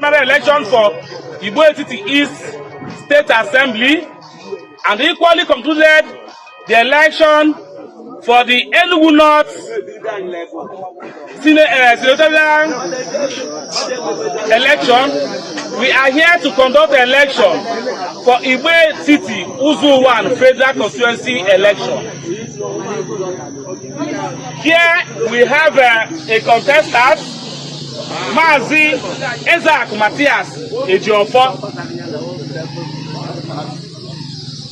primary election for Igbo Etiti East State Assembly, and equally concluded the election for the Enugu North senatorial election. We are here to conduct the election for Igbo Etiti Uzo Uwani Federal Constituency election. Here we have a contestant, Mathias Ezeaku Mathias Ezeaku.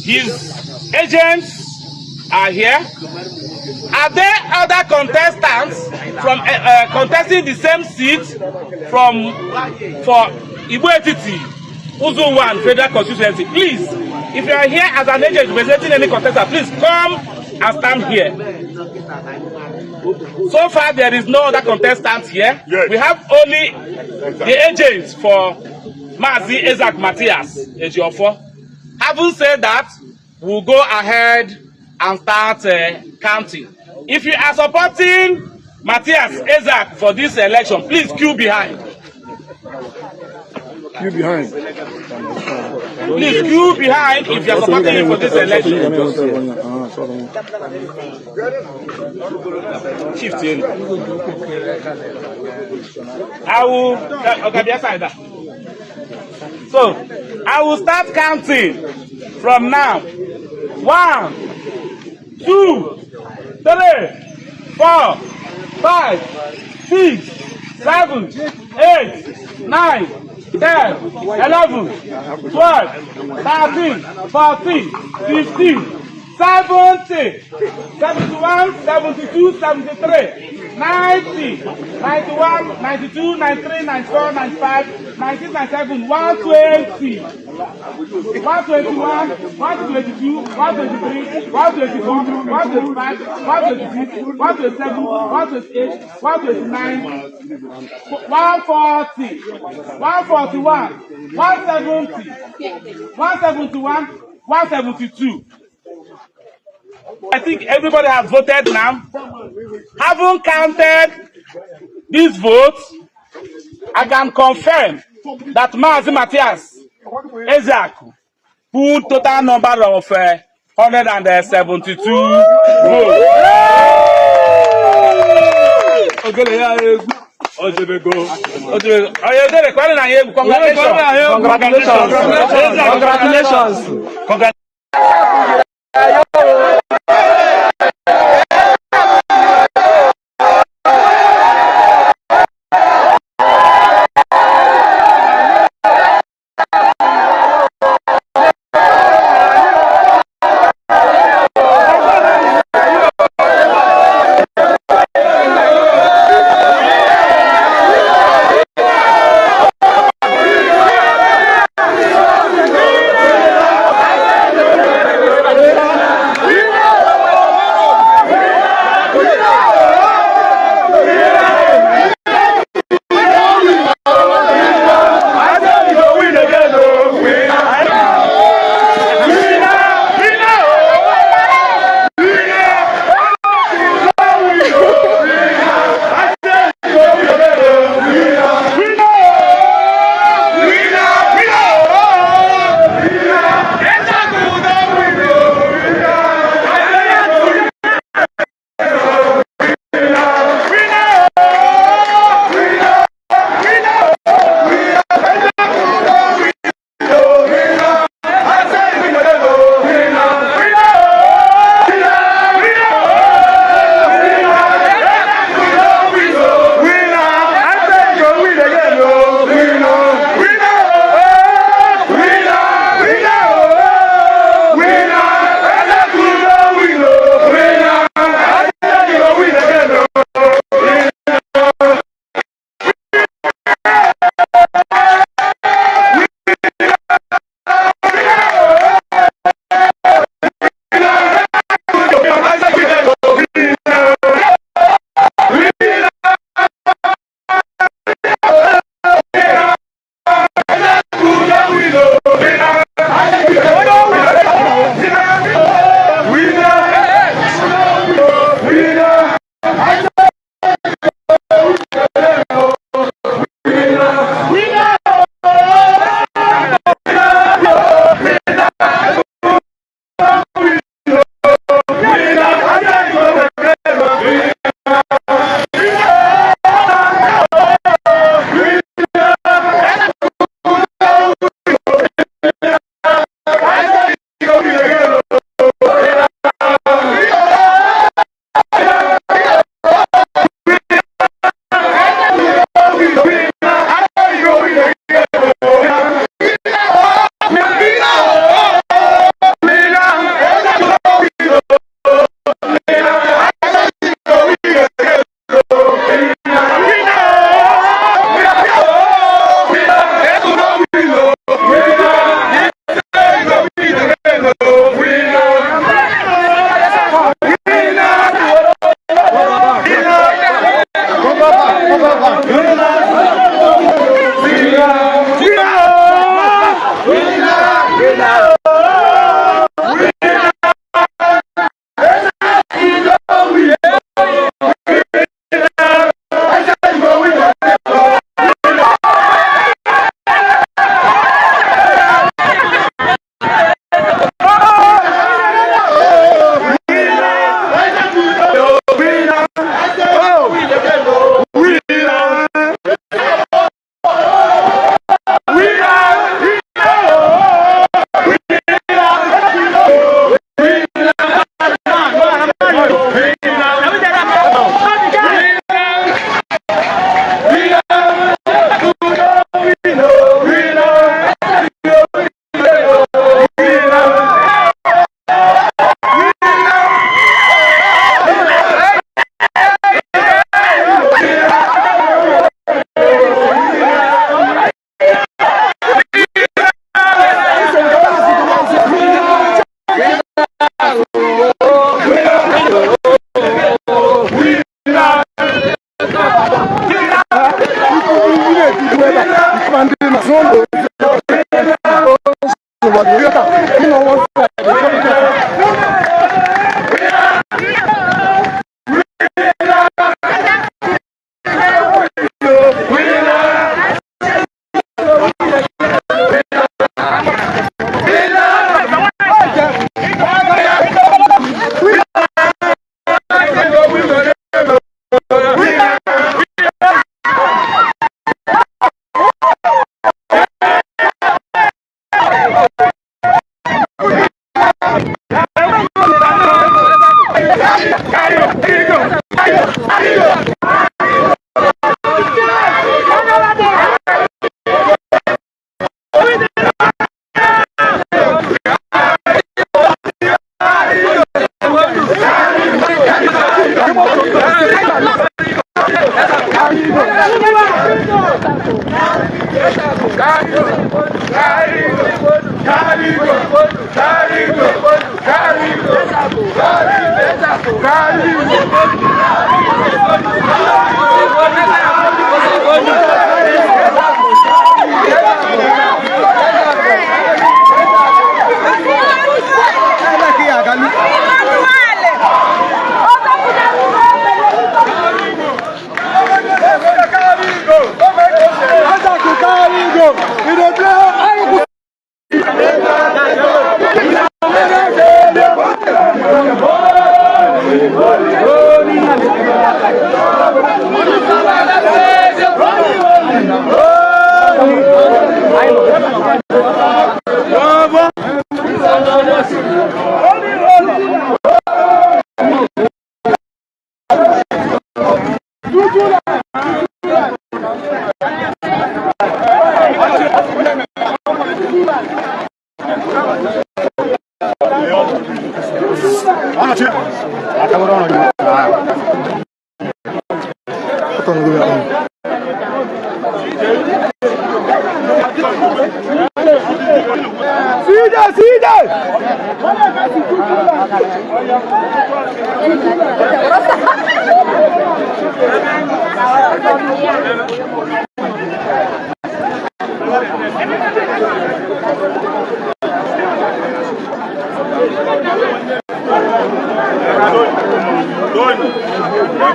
His agents are here. Are there other contestants from contesting the same seat for Igbo Etiti Uzo Uwani Federal Constituency? Please, if you are here as an agent representing any contestant, please come and stand here. So far, there is no other contestant here. Yes. We have only the agents for Mathias Ezeaku Mathias Ezeaku. Having said that, we'll go ahead and start counting. If you are supporting Mathias Ezeaku for this election, please queue behind. Queue behind. Please queue behind if you are supporting him for this election. I will. So I will start counting from now. 1, 2, 3, 4, 5, 6, 7, 8, 9, 10, 11, 12, 13, 14, 15, 70, 71, 72, 73, 90, 91, 92, 93, 94, 95, 96, 97, 120, 121, 122, 123, 124, 125, 126, 127, 128, 129, 140, 141, 170, 171, 172. I think everybody has voted now. Having counted these votes, I can confirm that Mathias Ezeaku put total number of 172 votes. Congratulations.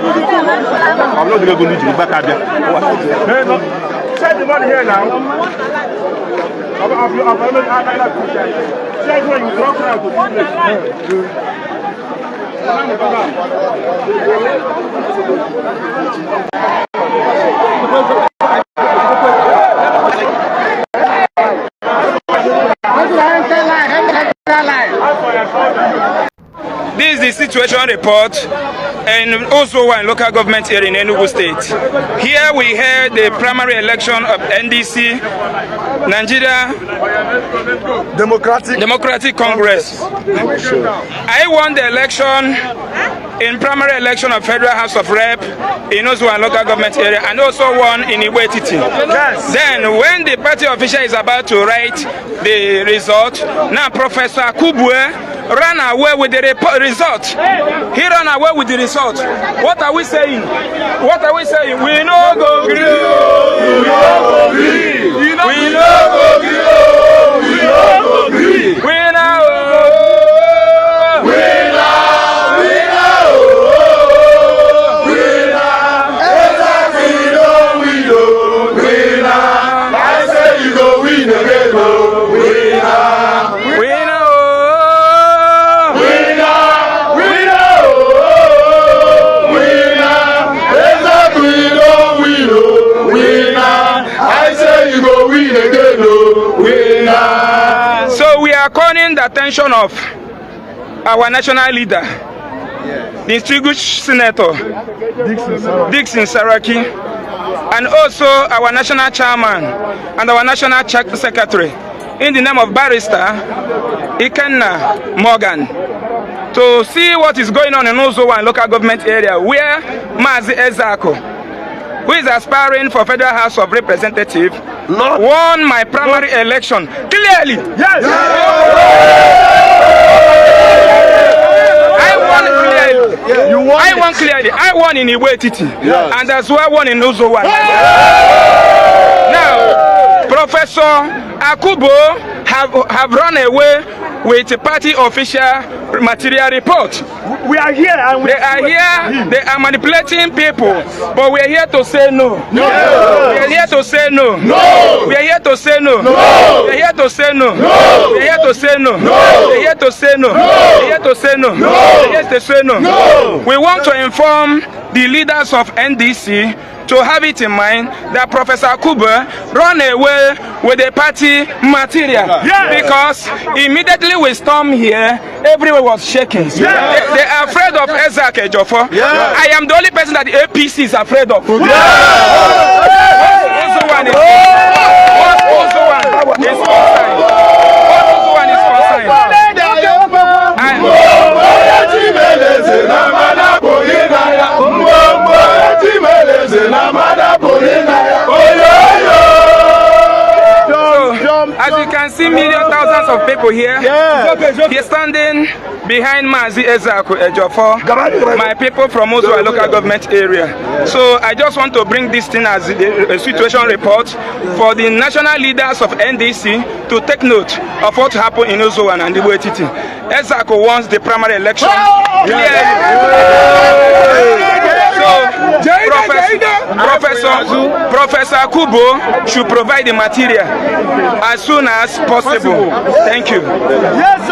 I'm not going to need you back at them. Send the money here now. Send when you drop out This is the situation report in Uzo Uwani local government here in Enugu State. Here we had the primary election of NDC, Nigeria Democratic Congress. I won the election in primary election of Federal House of Rep in Uzo Uwani local government area, and also won in Igbo Etiti. Yes. Then when the party official is about to write the result, now Professor Akubue ran away with the result. He ran away with the result. What are we saying? What are we saying? We no go green. We no go green. We no go green. We no go green. We now. So we are calling the attention of our national leader, the distinguished Senator Dixon Saraki, and also our national chairman and our national secretary, in the name of Barrister Ikenna Morgan, to see what is going on in Uzo Uwani local government area, where Mathias Ezeaku, who is aspiring for Federal House of Representatives, won my primary election clearly. Yes. I won clearly. You won. I won clearly. I won in Igbo Etiti, and that's why I won in Uzo Uwani. Now, Professor Akubo have run away with the party official material report. We are here and they are here. They are manipulating people, but we are here to say no. No. We are here to say no. No. We are here to say no. No. We are here to say no. No. We are here to say no. No. We are here to say no. No. We are here to say no. No. We are here to say no. No. We want to inform the leaders of NDC to have it in mind that Professor Akubo run away with the party material, because immediately we stormed here, everyone was shaking. They are afraid of Ezeaku. I am the only person that the APC is afraid of. Uzo Uwani is as you can see, millions, thousands of people here. Here standing behind Mathias Ezeaku, my people from Uzo Uwani local government area. So I just want to bring this thing as a situation report for the national leaders of NDC to take note of what happened in Uzo Uwani and Igbo Etiti. Ezeaku wants the primary election. Professor Akubo should provide the material as soon as possible. Thank you. Yes.